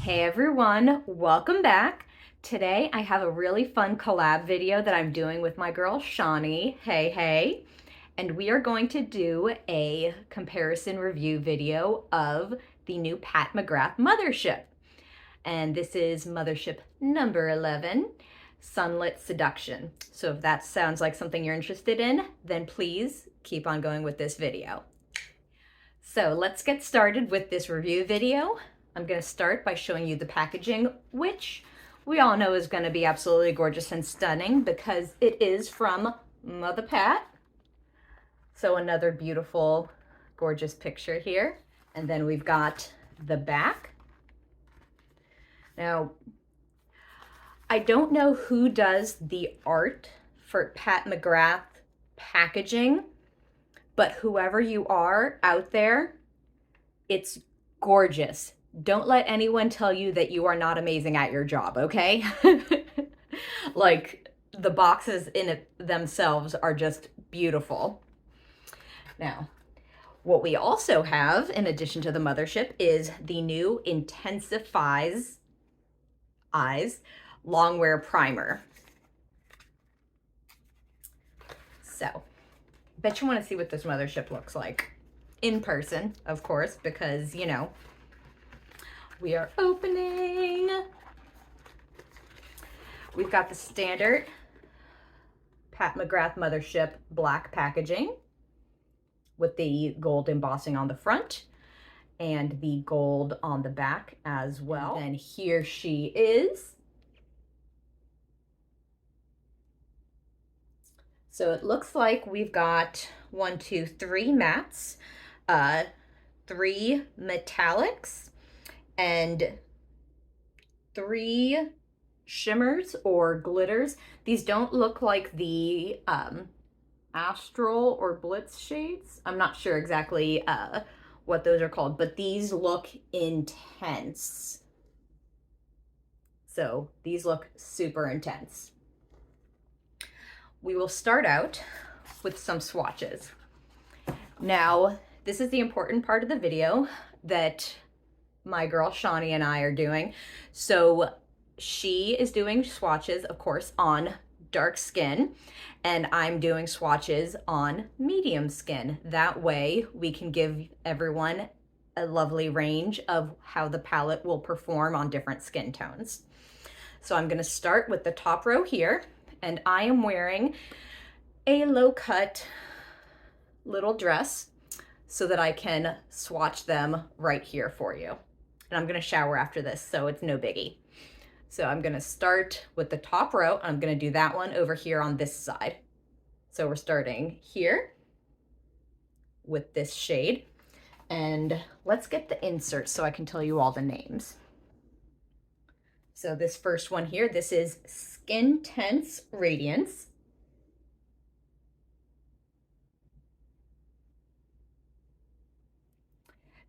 Hey everyone, welcome back. Today I have a really fun collab video that I'm doing with my girl Shani. Hey. And we are going to do a comparison review video of the new Pat McGrath Mothership. And this is Mothership number 11, Sunlit Seduction. So if that sounds like something you're interested in, then please keep on going with this video. So let's get started with this review video. I'm going to start by showing you the packaging, which we all know is going to be absolutely gorgeous and stunning because it is from Mother Pat. So another beautiful, gorgeous picture here. And then we've got the back. Now, I don't know who does the art for Pat McGrath packaging, but whoever you are out there, it's gorgeous. Don't let anyone tell you that you are not amazing at your job, okay? Like, the boxes in it themselves are just beautiful. Now, what we also have, in addition to the Mothership, is the new IntensifEYES Longwear Primer. So, bet you want to see what this Mothership looks like. In person, of course, because, you know, we are opening. We've got the standard Pat McGrath Mothership black packaging with the gold embossing on the front and the gold on the back as well. And here she is. So it looks like we've got 1, 2, 3 mattes, 3 metallics, and 3 shimmers or glitters. These don't look like the Astral or Blitz shades. I'm not sure exactly what those are called, but these look intense. So these look super intense. We will start out with some swatches. Now, this is the important part of the video that my girl Shani and I are doing. So she is doing swatches, of course, on dark skin, and I'm doing swatches on medium skin. That way we can give everyone a lovely range of how the palette will perform on different skin tones. So I'm going to start with the top row here, and I am wearing a low-cut little dress so that I can swatch them right here for you. And I'm going to shower after this, so it's no biggie. So I'm going to start with the top row. I'm going to do that one over here on this side. So we're starting here with this shade. And let's get the insert so I can tell you all the names. So this first one here, this is Skin Tense Radiance.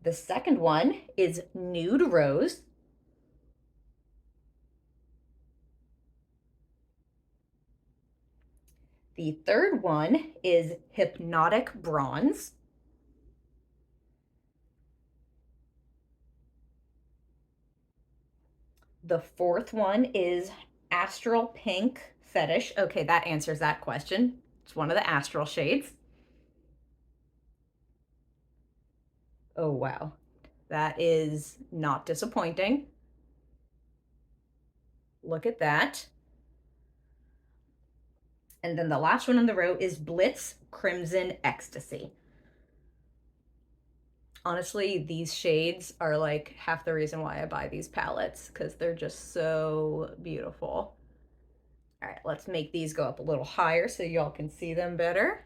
The second one is Nude Rose. The third one is Hypnotic Bronze. The fourth one is Astral Pink Fetish. Okay, that answers that question. It's one of the astral shades. Oh, wow. That is not disappointing. Look at that. And then the last one on the row is Blitz Crimson Ecstasy. Honestly, these shades are like half the reason why I buy these palettes, because they're just so beautiful. All right, let's make these go up a little higher so y'all can see them better.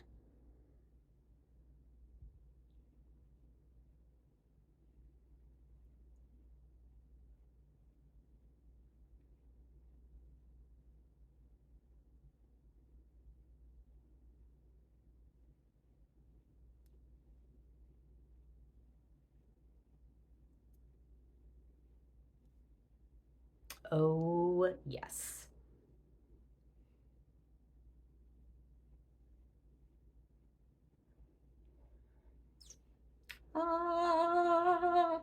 Oh, yes. Ah.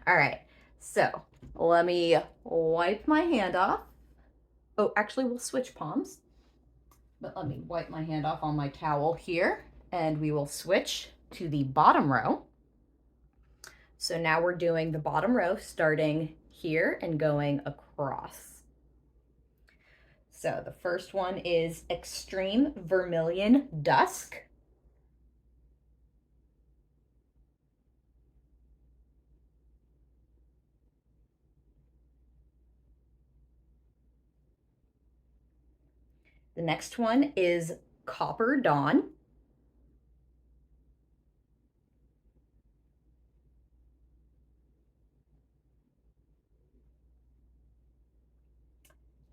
All right, So let me wipe my hand off. Oh, actually we'll switch palms, but let me wipe my hand off on my towel here, and we will switch to the bottom row. So now we're doing the bottom row starting here and going across. So the first one is Extreme Vermilion Dusk. The next one is Copper Dawn.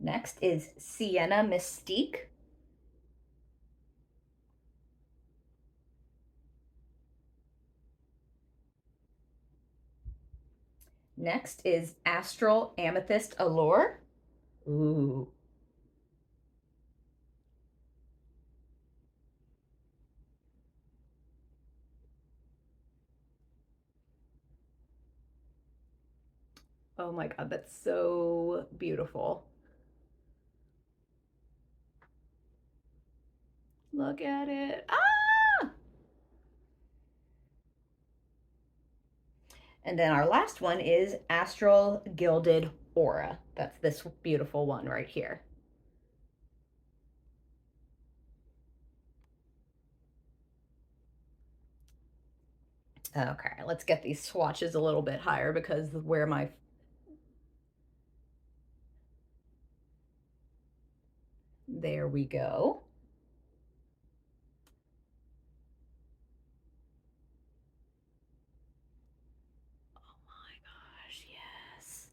Next is Sienna Mystique. Next is Astral Amethyst Allure. Ooh. Oh my God, that's so beautiful. Look at it. Ah! And then our last one is Astral Gilded Aura. That's this beautiful one right here. Okay, let's get these swatches a little bit higher because where my... There we go. Oh my gosh, yes.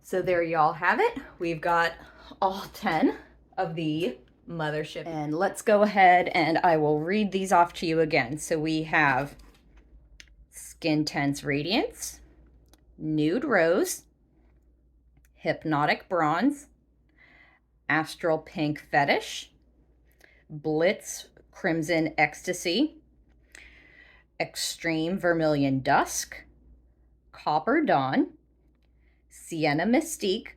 So there y'all have it. We've got all 10 of the Mothership. And let's go ahead and I will read these off to you again. So we have Skin Tense Radiance, Nude Rose, Hypnotic Bronze, Astral Pink Fetish, Blitz Crimson Ecstasy, Extreme Vermilion Dusk, Copper Dawn, Sienna Mystique,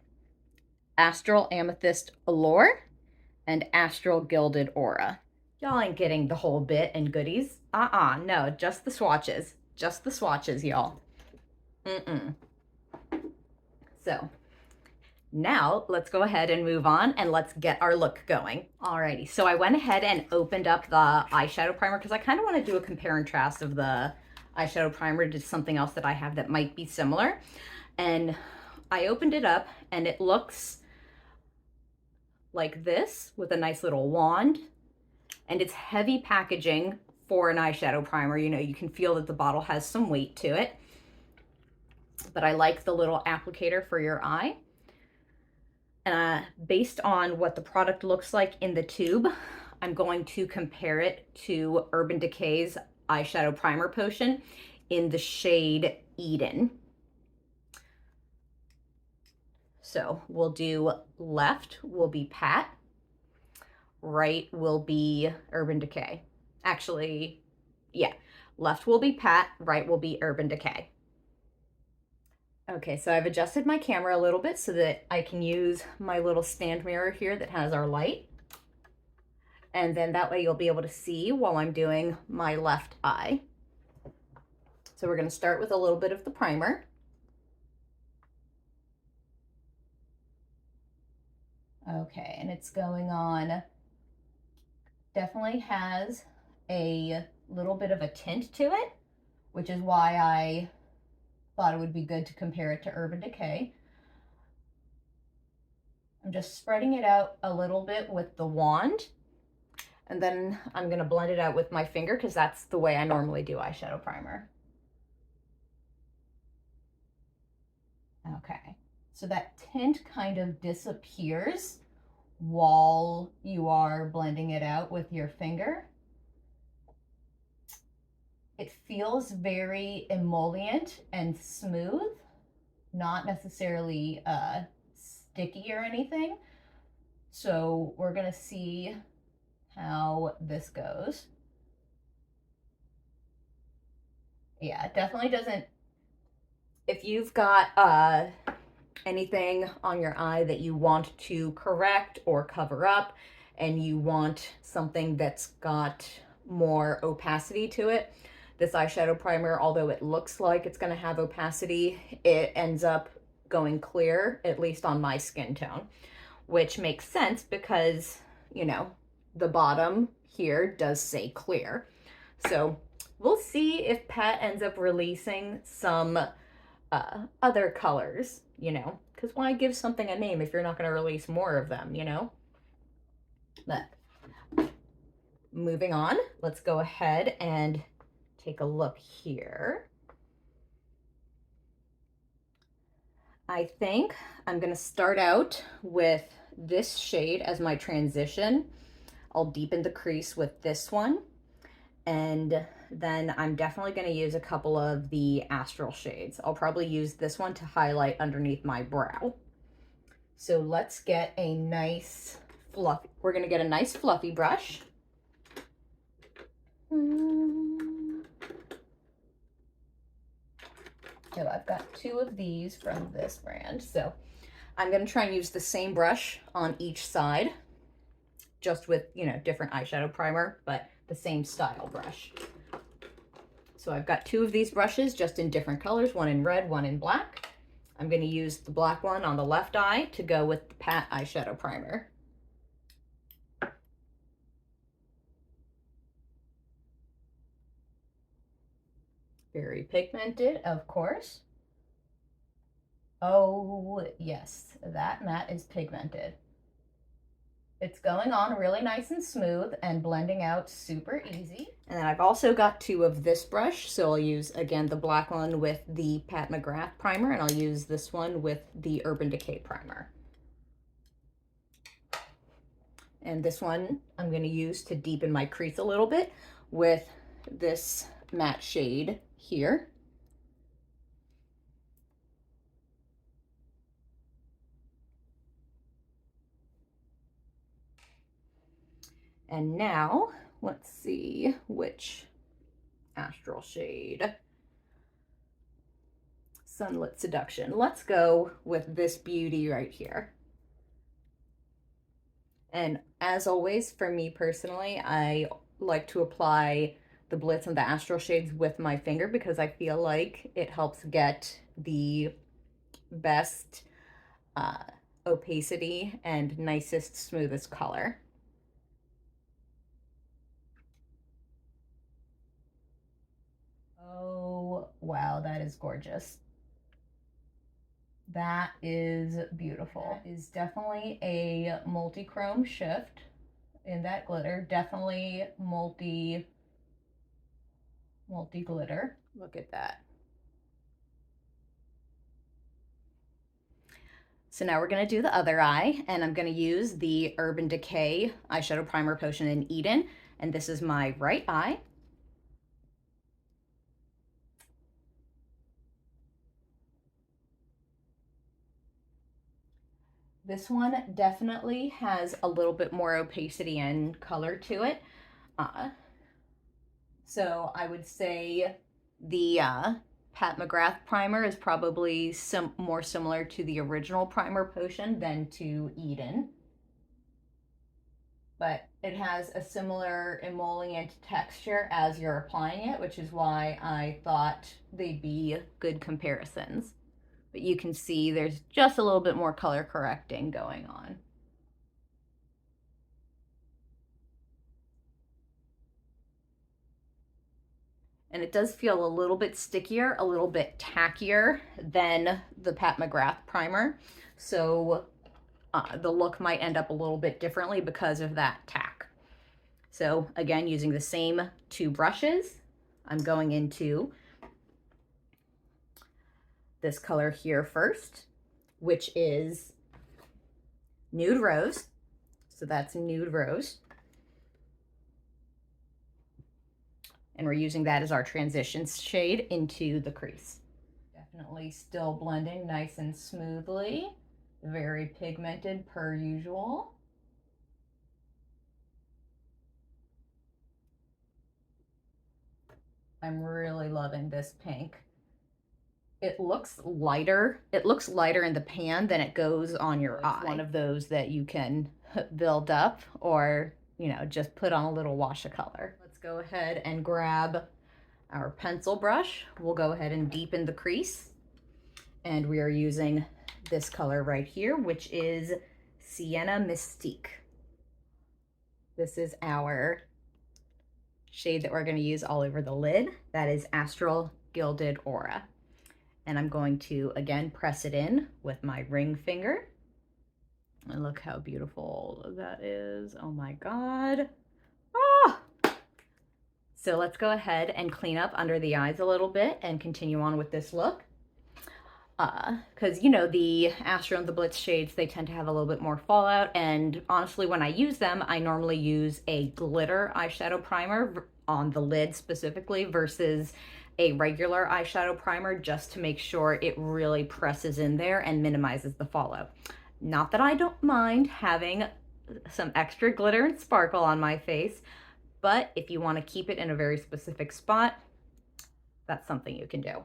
Astral Amethyst Allure, and Astral Gilded Aura. Y'all ain't getting the whole bit and goodies. No, just the swatches. Just the swatches, y'all. So now let's go ahead and move on and let's get our look going. Alrighty, so I went ahead and opened up the eyeshadow primer because I kind of want to do a compare and contrast of the eyeshadow primer to something else that I have that might be similar. And I opened it up and it looks like this with a nice little wand, and it's heavy packaging for an eyeshadow primer. You know, you can feel that the bottle has some weight to it, but I like the little applicator for your eye. And based on what the product looks like in the tube, I'm going to compare it to Urban Decay's eyeshadow primer potion in the shade Eden. So we'll do left will be Pat, right will be Urban Decay. Actually, yeah, left will be Pat, right will be Urban Decay. Okay, so I've adjusted my camera a little bit so that I can use my little stand mirror here that has our light. And then that way you'll be able to see while I'm doing my left eye. So we're going to start with a little bit of the primer. Okay, and it's going on, definitely has a little bit of a tint to it, which is why I thought it would be good to compare it to Urban Decay. I'm just spreading it out a little bit with the wand, and then I'm going to blend it out with my finger because that's the way I normally do eyeshadow primer. Okay, so that tint kind of disappears while you are blending it out with your finger. It feels very emollient and smooth, not necessarily sticky or anything. So we're gonna see how this goes. Yeah, it definitely doesn't. If you've got anything on your eye that you want to correct or cover up, and you want something that's got more opacity to it, this eyeshadow primer, although it looks like it's going to have opacity, it ends up going clear, at least on my skin tone, which makes sense because, you know, the bottom here does say clear. So we'll see if Pat ends up releasing some other colors, you know, because why give something a name if you're not going to release more of them, you know? But moving on, let's go ahead and take a look here. I think I'm going to start out with this shade as my transition. I'll deepen the crease with this one, and then I'm definitely going to use a couple of the Astral shades. I'll probably use this one to highlight underneath my brow. So let's get a nice fluffy, we're going to get a nice fluffy brush. So I've got two of these from this brand. So I'm going to try and use the same brush on each side, just with, you know, different eyeshadow primer, but the same style brush. So I've got two of these brushes just in different colors, one in red, one in black. I'm going to use the black one on the left eye to go with the Pat eyeshadow primer. Very pigmented, of course. Oh, yes, that matte is pigmented. It's going on really nice and smooth and blending out super easy. And then I've also got two of this brush, so I'll use, again, the black one with the Pat McGrath primer, and I'll use this one with the Urban Decay primer. And this one I'm going to use to deepen my crease a little bit with this matte shade here. And now, let's see which Astral shade. Sunlit Seduction. Let's go with this beauty right here. And as always, for me personally, I like to apply the Blitz and the Astral shades with my finger because I feel like it helps get the best opacity and nicest, smoothest color. Oh, wow, that is gorgeous. That is beautiful. That is definitely a multi-chrome shift in that glitter. Definitely multi-glitter. Look at that. So now we're going to do the other eye, and I'm going to use the Urban Decay Eyeshadow Primer Potion in Eden, and this is my right eye. This one definitely has a little bit more opacity and color to it. So I would say the Pat McGrath primer is probably more similar to the original primer potion than to Eden. But it has a similar emollient texture as you're applying it, which is why I thought they'd be good comparisons. But you can see there's just a little bit more color correcting going on. And it does feel a little bit stickier, a little bit tackier than the Pat McGrath primer. So the look might end up a little bit differently because of that tack. So again, using the same two brushes, I'm going into this color here first, which is Nude Rose. So that's Nude Rose. And we're using that as our transition shade into the crease. Definitely still blending nice and smoothly. Very pigmented per usual. I'm really loving this pink. It looks lighter. It looks lighter in the pan than it goes on your eye. It's one of those that you can build up or, you know, just put on a little wash of color. Let's go ahead and grab our pencil brush. We'll go ahead and deepen the crease. And we are using this color right here, which is Sienna Mystique. This is our shade that we're going to use all over the lid. That is Astral Gilded Aura. And I'm going to, again, press it in with my ring finger. And look how beautiful that is. Oh my God. Ah! So let's go ahead and clean up under the eyes a little bit and continue on with this look. Because, you know, the Astro and the Blitz shades, they tend to have a little bit more fallout. And honestly, when I use them, I normally use a glitter eyeshadow primer on the lid specifically versus a regular eyeshadow primer, just to make sure it really presses in there and minimizes the fallout. Not that I don't mind having some extra glitter and sparkle on my face, but if you want to keep it in a very specific spot, that's something you can do.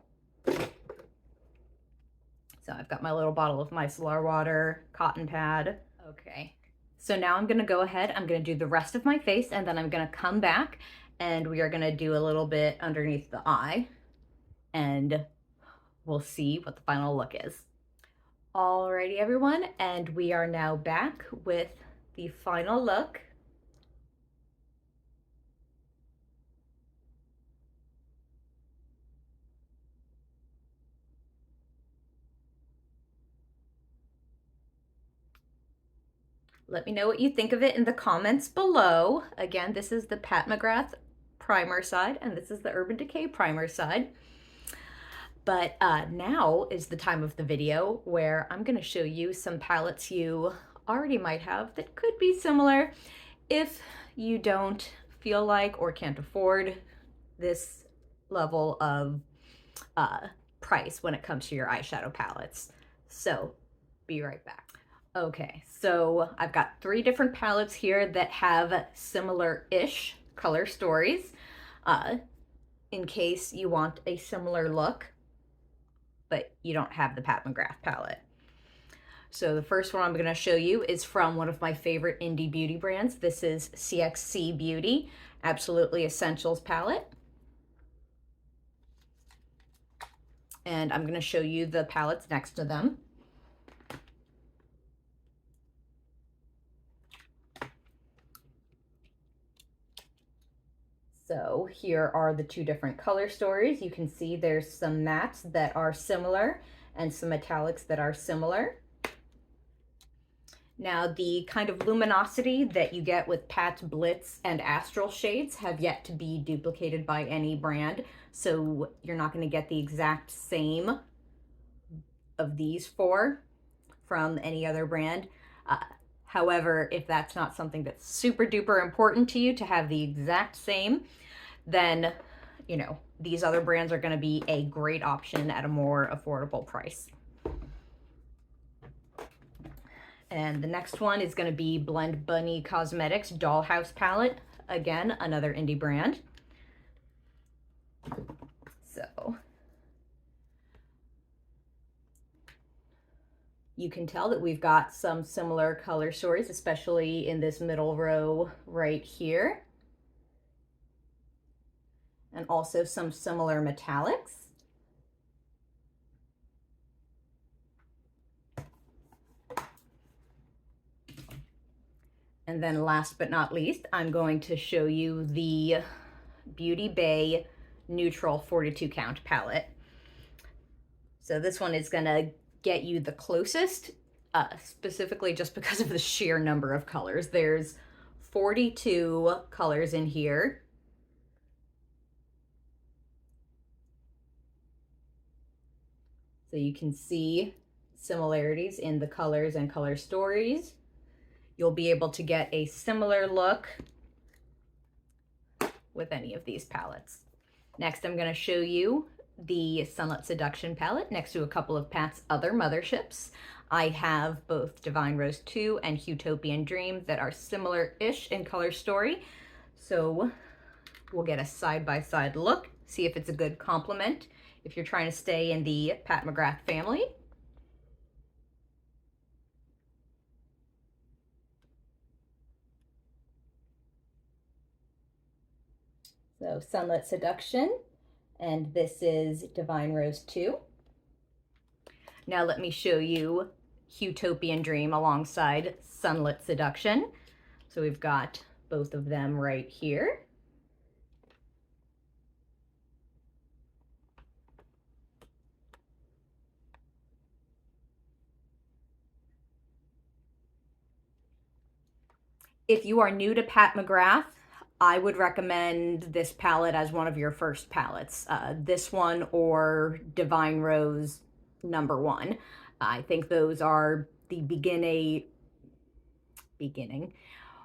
So I've got my little bottle of micellar water, cotton pad. Okay, so now I'm gonna go ahead, I'm gonna do the rest of my face, and then I'm gonna come back and we are gonna do a little bit underneath the eye, and we'll see what the final look is. Alrighty everyone, and we are now back with the final look. Let me know what you think of it in the comments below. Again, this is the Pat McGrath primer side, and this is the Urban Decay primer side. But now is the time of the video where I'm going to show you some palettes you already might have that could be similar if you don't feel like or can't afford this level of price when it comes to your eyeshadow palettes. So be right back. Okay, so I've got 3 different palettes here that have similar-ish color stories in case you want a similar look, but you don't have the Pat McGrath palette. So the first one I'm going to show you is from one of my favorite indie beauty brands. This is CXC Beauty, Absolutely Essentials palette. And I'm going to show you the palettes next to them. So here are the 2 different color stories. You can see there's some mattes that are similar and some metallics that are similar. Now the kind of luminosity that you get with Pat's Blitz and Astral shades have yet to be duplicated by any brand. So you're not going to get the exact same of these 4 from any other brand. However, if that's not something that's super duper important to you to have the exact same, then, you know, these other brands are going to be a great option at a more affordable price. And the next one is going to be Blend Bunny Cosmetics Dollhouse palette. Again, another indie brand. So you can tell that we've got some similar color stories, especially in this middle row right here. And also some similar metallics. And then last but not least, I'm going to show you the Beauty Bay Neutral 42 Count palette. So this one is going to get you the closest, specifically just because of the sheer number of colors. There's 42 colors in here. So you can see similarities in the colors and color stories. You'll be able to get a similar look with any of these palettes. Next, I'm going to show you the Sunlit Seduction palette next to a couple of Pat's other motherships. I have both Divine Rose 2 and Huetopian Dream that are similar-ish in color story. So we'll get a side-by-side look, See if it's a good complement if you're trying to stay in the Pat McGrath family. So Sunlit Seduction, and this is Divine Rose 2. Now let me show you Huetopian Dream alongside Sunlit Seduction. So we've got both of them right here. If you are new to Pat McGrath, I would recommend this palette as one of your first palettes. This one or Divine Rose #1. I think those are the beginning,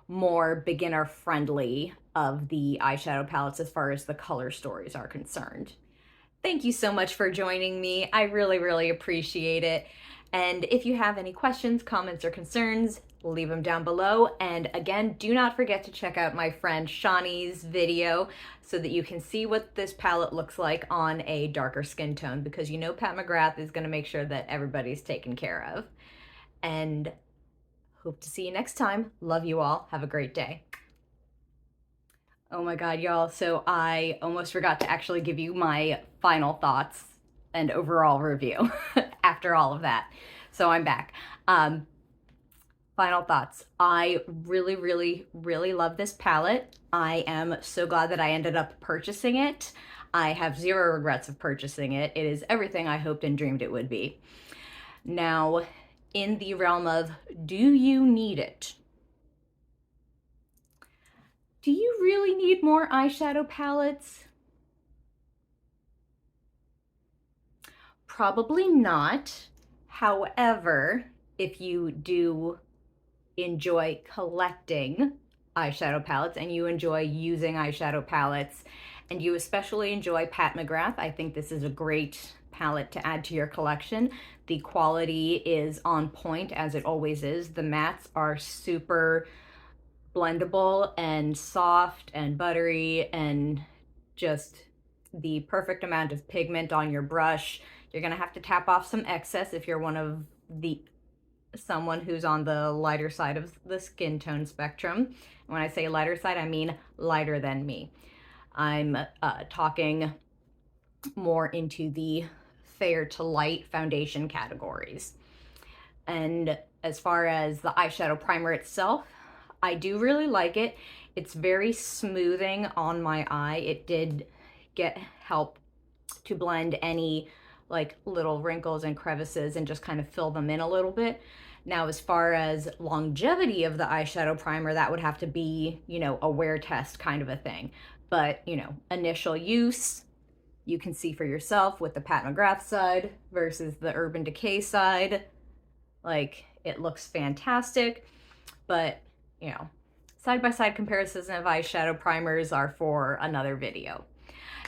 more beginner friendly of the eyeshadow palettes as far as the color stories are concerned. Thank you so much for joining me. I really, really appreciate it. And if you have any questions, comments, or concerns, leave them down below. And again, do not forget to check out my friend Shani's video so that you can see what this palette looks like on a darker skin tone, because you know Pat McGrath is going to make sure that everybody's taken care of. And hope to see you next time. Love you all. Have a great day. Oh my God, y'all. So I almost forgot to actually give you my final thoughts and overall review after all of that. So I'm back. Final thoughts. I really, really, really love this palette. I am so glad that I ended up purchasing it. I have zero regrets of purchasing it. It is everything I hoped and dreamed it would be. Now, in the realm of, do you need it? Do you really need more eyeshadow palettes? Probably not. However, if you do enjoy collecting eyeshadow palettes and you enjoy using eyeshadow palettes and you especially enjoy Pat McGrath, I think this is a great palette to add to your collection. The quality is on point, as it always is. The mattes are super blendable and soft and buttery and just the perfect amount of pigment on your brush. You're gonna have to tap off some excess if you're someone who's on the lighter side of the skin tone spectrum. And when I say lighter side, I mean lighter than me. I'm talking more into the fair to light foundation categories. And as far as the eyeshadow primer itself, I do really like it. It's very smoothing on my eye. It did help to blend any like little wrinkles and crevices and just kind of fill them in a little bit. Now, as far as longevity of the eyeshadow primer, that would have to be, you know, a wear test kind of a thing. But, you know, initial use, you can see for yourself with the Pat McGrath side versus the Urban Decay side. Like, it looks fantastic, but, you know, side-by-side comparisons of eyeshadow primers are for another video.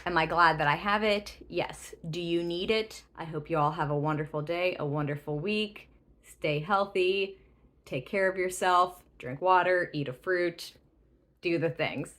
Am I glad that I have it? Yes. Do you need it? I hope you all have a wonderful day, a wonderful week. Stay healthy, take care of yourself, drink water, eat a fruit, do the things.